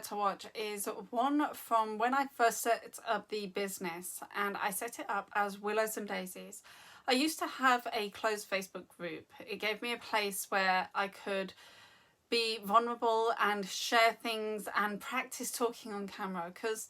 about to watch is one from when I first set up the business, and I set it up as Willows and Daisies. I used to have a closed Facebook group. It gave me a place where I could be vulnerable and share things and practice talking on camera, because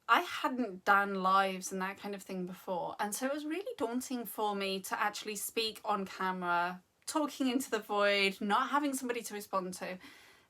I hadn't done lives and that kind of thing before, and so it was really daunting for me to actually speak on camera, talking into the void, not having somebody to respond to.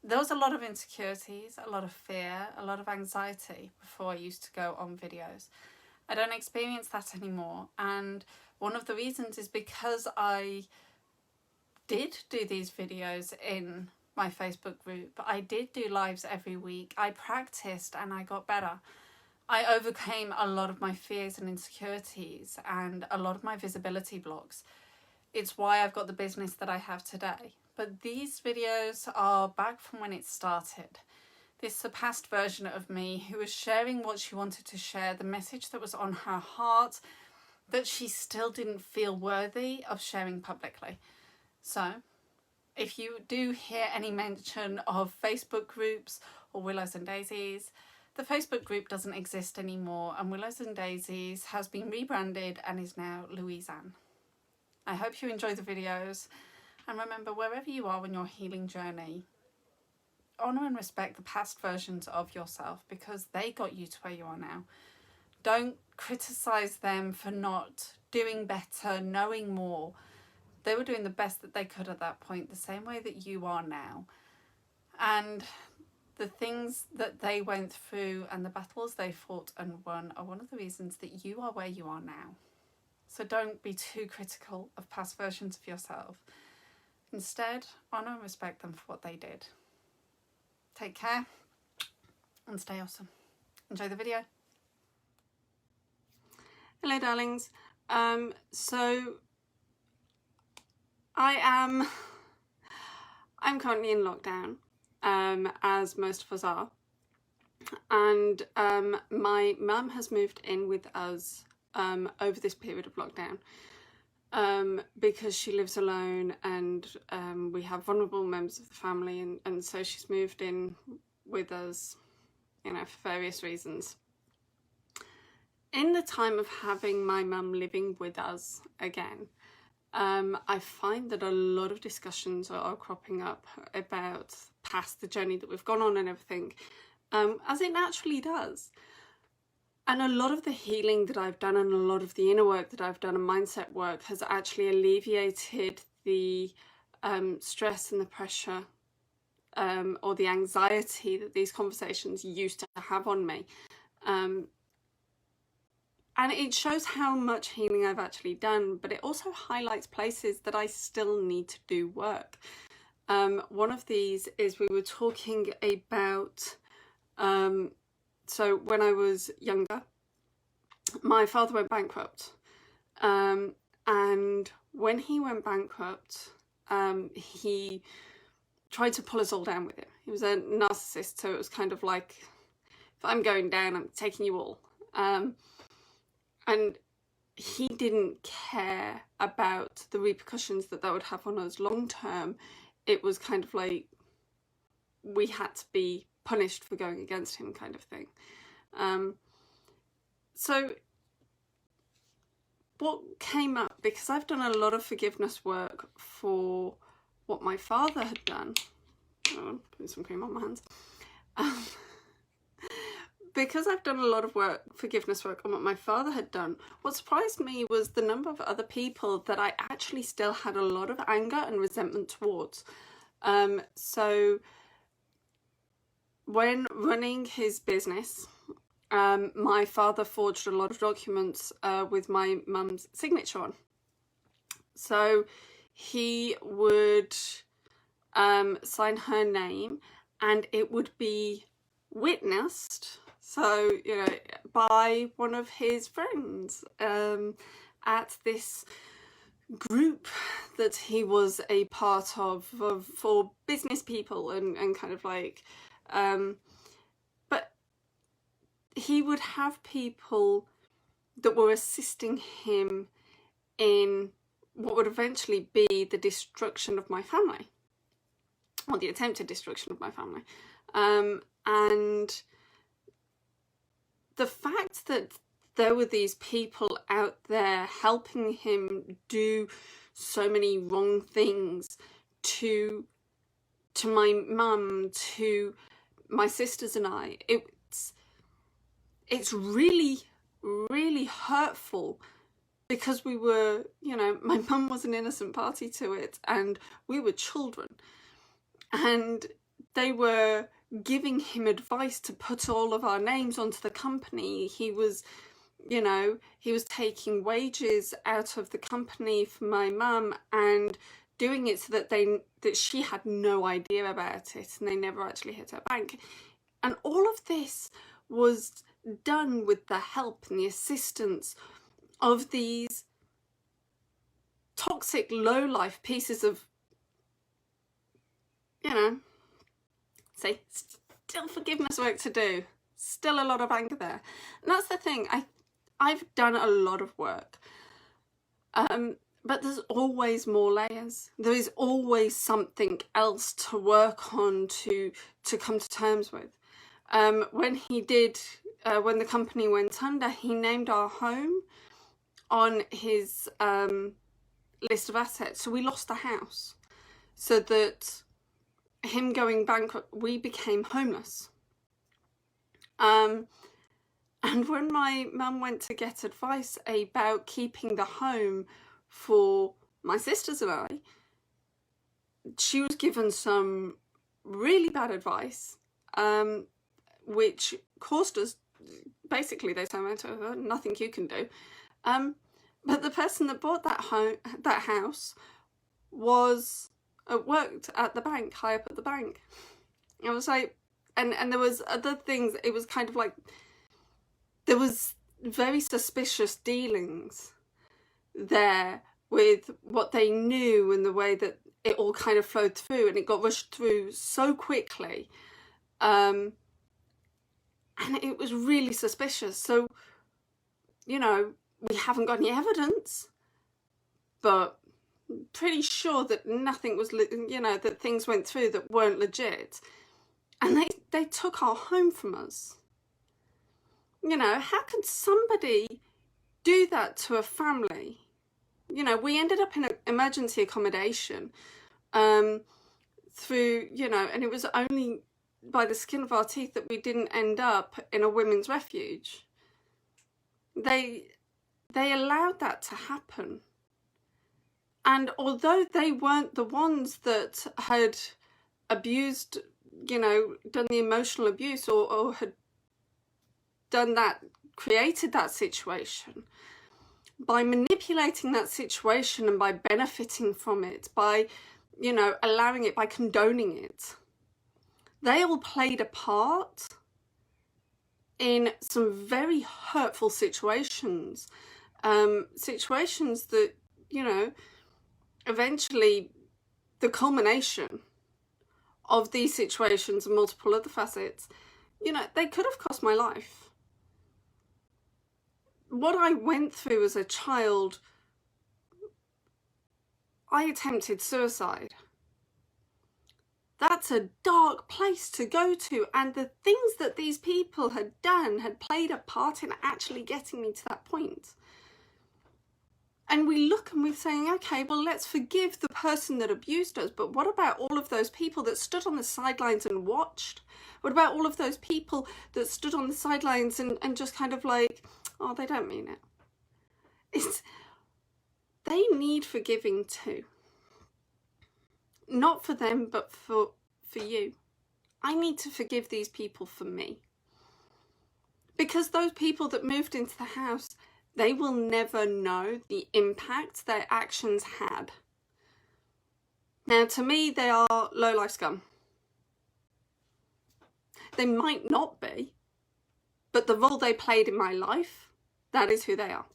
There was a lot of insecurities, a lot of fear, a lot of anxiety before I used to go on videos. I don't experience that anymore, and one of the reasons is because I did do these videos in my Facebook group. I did do lives every week. I practiced and I got better. I overcame a lot of my fears and insecurities and a lot of my visibility blocks. It's why I've got the business that I have today. But these videos are back from when it started. This surpassed version of me who was sharing what she wanted to share, the message that was on her heart that she still didn't feel worthy of sharing publicly. So, if you do hear any mention of Facebook groups or Willows and Daisies, the Facebook group doesn't exist anymore, and Willows and Daisies has been rebranded and is now Louisanne. I hope you enjoy the videos, and remember, wherever you are on your healing journey, honour and respect the past versions of yourself, because they got you to where you are now. Don't criticise them for not doing better, knowing more. They were doing the best that they could at that point, the same way that you are now. And the things that they went through and the battles they fought and won are one of the reasons that you are where you are now. So don't be too critical of past versions of yourself. Instead, honour and respect them for what they did. Take care and stay awesome. Enjoy the video. Hello, darlings. So I'm currently in lockdown, as most of us are, and my mum has moved in with us over this period of lockdown, because she lives alone, and we have vulnerable members of the family, and so she's moved in with us, you know, for various reasons. In the time of having my mum living with us again, I find that a lot of discussions are cropping up about past the journey that we've gone on and everything, as it naturally does. And a lot of the healing that I've done and a lot of the inner work that I've done and mindset work has actually alleviated the stress and the pressure or the anxiety that these conversations used to have on me. And it shows how much healing I've actually done, but it also highlights places that I still need to do work. One of these is we were talking about, so when I was younger, my father went bankrupt. And when he went bankrupt, he tried to pull us all down with him. He was a narcissist, so it was kind of like, if I'm going down, I'm taking you all. And he didn't care about the repercussions that would have on us long term. It was kind of like we had to be punished for going against him, kind of thing. So what came up, because I've done a lot of forgiveness work for what my father had done. Oh, putting some cream on my hands. Because I've done a lot of forgiveness work on what my father had done, what surprised me was the number of other people that I actually still had a lot of anger and resentment towards. So when running his business, my father forged a lot of documents with my mum's signature on. So he would sign her name, and it would be witnessed, so, you know, by one of his friends at this group that he was a part of for business people and kind of like, but he would have people that were assisting him in what would eventually be the destruction of my family, or the attempted destruction of my family. And the fact that there were these people out there helping him do so many wrong things to my mum, to my sisters and I, it's really, really hurtful, because we were, you know, my mum was an innocent party to it, and we were children, and they were giving him advice to put all of our names onto the company. He was, you know, he was taking wages out of the company for my mum and doing it so that she had no idea about it, and they never actually hit her bank. And all of this was done with the help and the assistance of these toxic, low-life pieces of, you know, say, still forgiveness work to do. Still a lot of anger there. And that's the thing. I've done a lot of work. But there's always more layers. There is always something else to work on, to come to terms with. When the company went under, he named our home on his list of assets. So we lost the house. So that him going bankrupt, we became homeless. And when my mum went to get advice about keeping the home for my sisters and I, she was given some really bad advice, which caused us, basically they said, nothing you can do. But the person that bought that house worked at the bank, high up at the bank. I was like, and there was other things. It was kind of like, there was very suspicious dealings there with what they knew and the way that it all kind of flowed through, and it got rushed through so quickly. And it was really suspicious. So, you know, we haven't got any evidence, but pretty sure that nothing was, you know, that things went through that weren't legit. And they took our home from us. You know, how could somebody do that to a family? You know, we ended up in an emergency accommodation through, you know, and it was only by the skin of our teeth that we didn't end up in a women's refuge. They allowed that to happen. And although they weren't the ones that had abused, you know, done the emotional abuse or had done that, created that situation, by manipulating that situation and by benefiting from it, by, you know, allowing it, by condoning it, they all played a part in some very hurtful situations, situations that, you know, eventually the culmination of these situations and multiple other facets, you know, they could have cost my life. What I went through as a child, I attempted suicide. That's a dark place to go to, and the things that these people had done had played a part in actually getting me to that point. And we look and we're saying, okay, well, let's forgive the person that abused us, but what about all of those people that stood on the sidelines and watched? What about all of those people that stood on the sidelines and just kind of like, oh, they don't mean it. They need forgiving too. Not for them, but for you. I need to forgive these people for me. Because those people that moved into the house, they will never know the impact their actions had. Now, to me, they are low-life scum. They might not be, but the role they played in my life, that is who they are.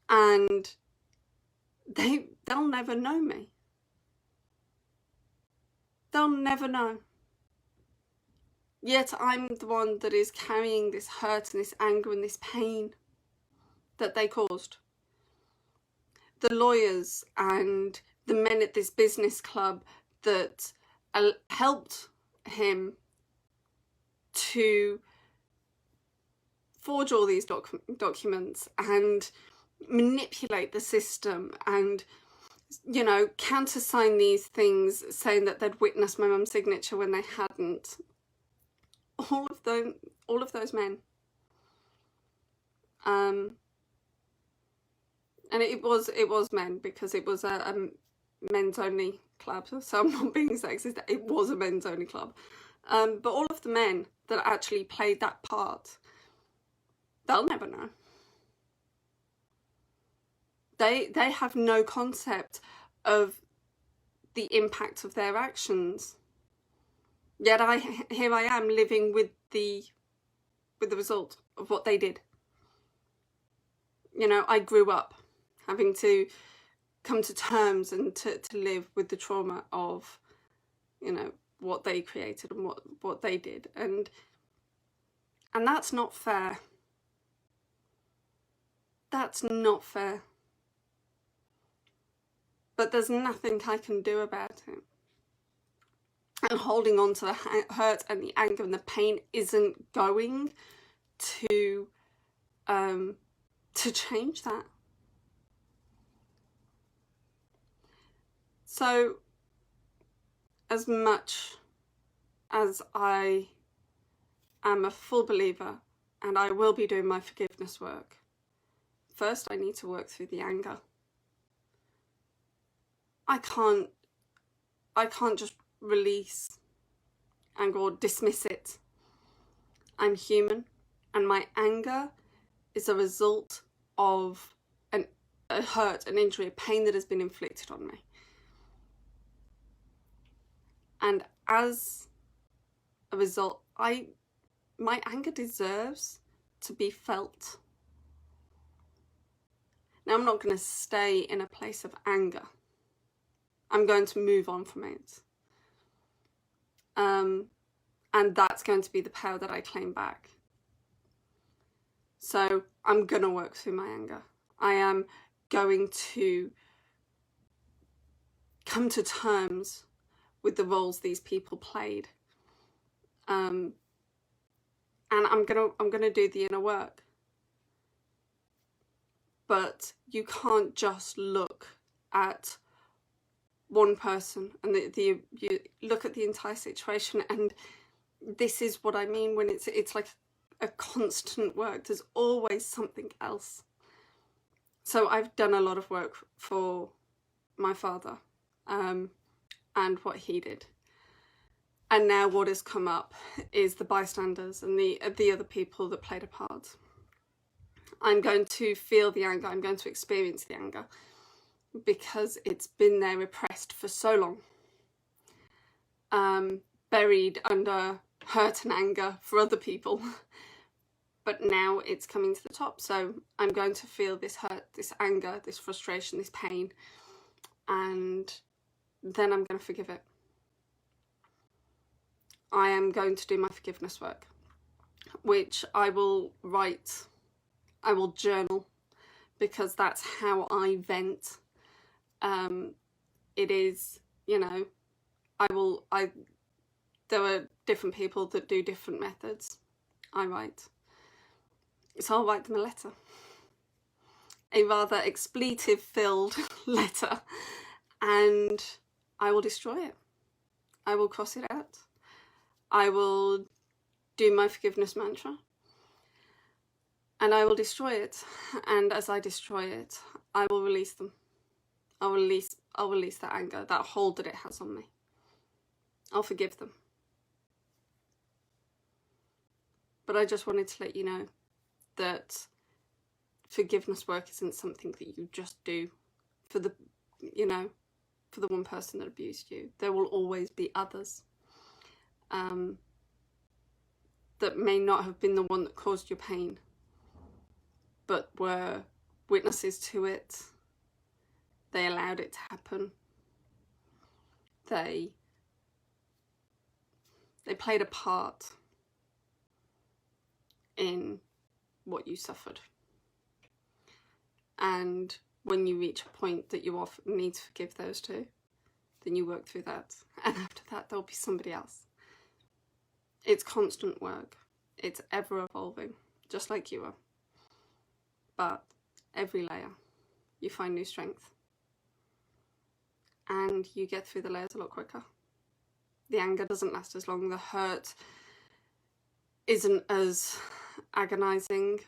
And they'll never know me. They'll never know. Yet I'm the one that is carrying this hurt and this anger and this pain that they caused. The lawyers and the men at this business club that helped him to forge all these documents and manipulate the system and, you know, countersign these things saying that they'd witnessed my mum's signature when they hadn't. All of those men. And it was men, because it was a men's only club, so I'm not being sexist, it was a men's only club. But all of the men that actually played that part, they'll never know. They have no concept of the impact of their actions. Yet here I am living with the result of what they did. You know, I grew up having to come to terms and to live with the trauma of, you know, what they created and what they did, and that's not fair. That's not fair. But there's nothing I can do about it. And holding on to the hurt and the anger and the pain isn't going to change that. So, as much as I am a full believer and I will be doing my forgiveness work, first I need to work through the anger. I can't just release anger or dismiss it. I'm human, and my anger is a result of a hurt, an injury, a pain that has been inflicted on me. And as a result, my anger deserves to be felt. Now, I'm not going to stay in a place of anger. I'm going to move on from it. And that's going to be the power that I claim back. So I'm going to work through my anger. I am going to come to terms with the roles these people played. And I'm gonna do the inner work. But you can't just look at one person and you look at the entire situation, and this is what I mean when it's like a constant work. There's always something else. So I've done a lot of work for my father and what he did. And now what has come up is the bystanders and the other people that played a part. I'm going to feel the anger, I'm going to experience the anger, because it's been there repressed for so long, buried under hurt and anger for other people. But now it's coming to the top, so I'm going to feel this hurt, this anger, this frustration, this pain, and then I'm going to forgive it. I am going to do my forgiveness work, which I will write, I will journal, because that's how I vent. It is, you know, there are different people that do different methods. I write. So I'll write them a letter. A rather expletive-filled letter, and I will destroy it. I will cross it out. I will do my forgiveness mantra, and I will destroy it. And as I destroy it, I will release them. I'll release that anger, that hold that it has on me. I'll forgive them. But I just wanted to let you know that forgiveness work isn't something that you just do for the one person that abused you. There will always be others that may not have been the one that caused your pain, but were witnesses to it. They allowed it to happen. They played a part in what you suffered. And when you reach a point that you need to forgive those two, then you work through that. And after that, there'll be somebody else. It's constant work. It's ever evolving, just like you are. But every layer, you find new strength. And you get through the layers a lot quicker. The anger doesn't last as long. The hurt isn't as agonizing,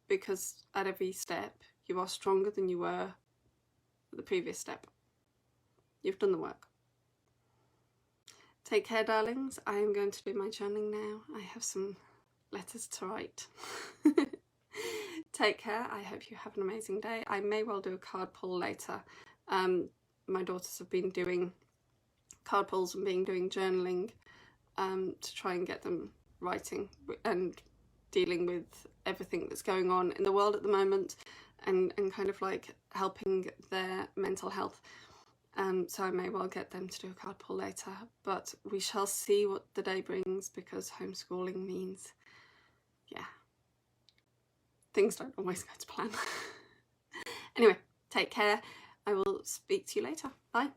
because at every step you are stronger than you were at the previous step. You've done the work. Take care, darlings. I am going to do my journaling now. I have some letters to write. Take care. I hope you have an amazing day. I may well do a card pull later. My daughters have been doing card pulls and doing journaling to try and get them writing and dealing with everything that's going on in the world at the moment, and kind of like helping their mental health. So I may well get them to do a card pull later, but we shall see what the day brings, because homeschooling means, yeah, things don't always go to plan. Anyway, take care. I will speak to you later. Bye.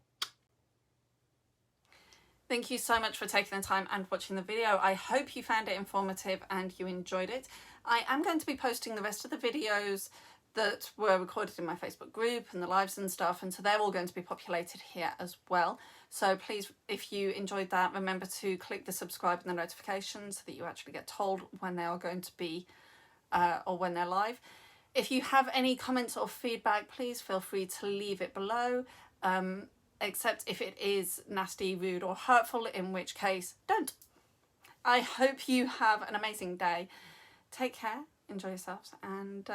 Thank you so much for taking the time and watching the video. I hope you found it informative and you enjoyed it. I am going to be posting the rest of the videos that were recorded in my Facebook group and the lives and stuff, and so they're all going to be populated here as well. So please, if you enjoyed that, remember to click the subscribe and the notifications so that you actually get told when they are going to be or when they're live. If you have any comments or feedback, please feel free to leave it below, except if it is nasty, rude or hurtful, in which case don't. I hope you have an amazing day. Take care, enjoy yourselves, and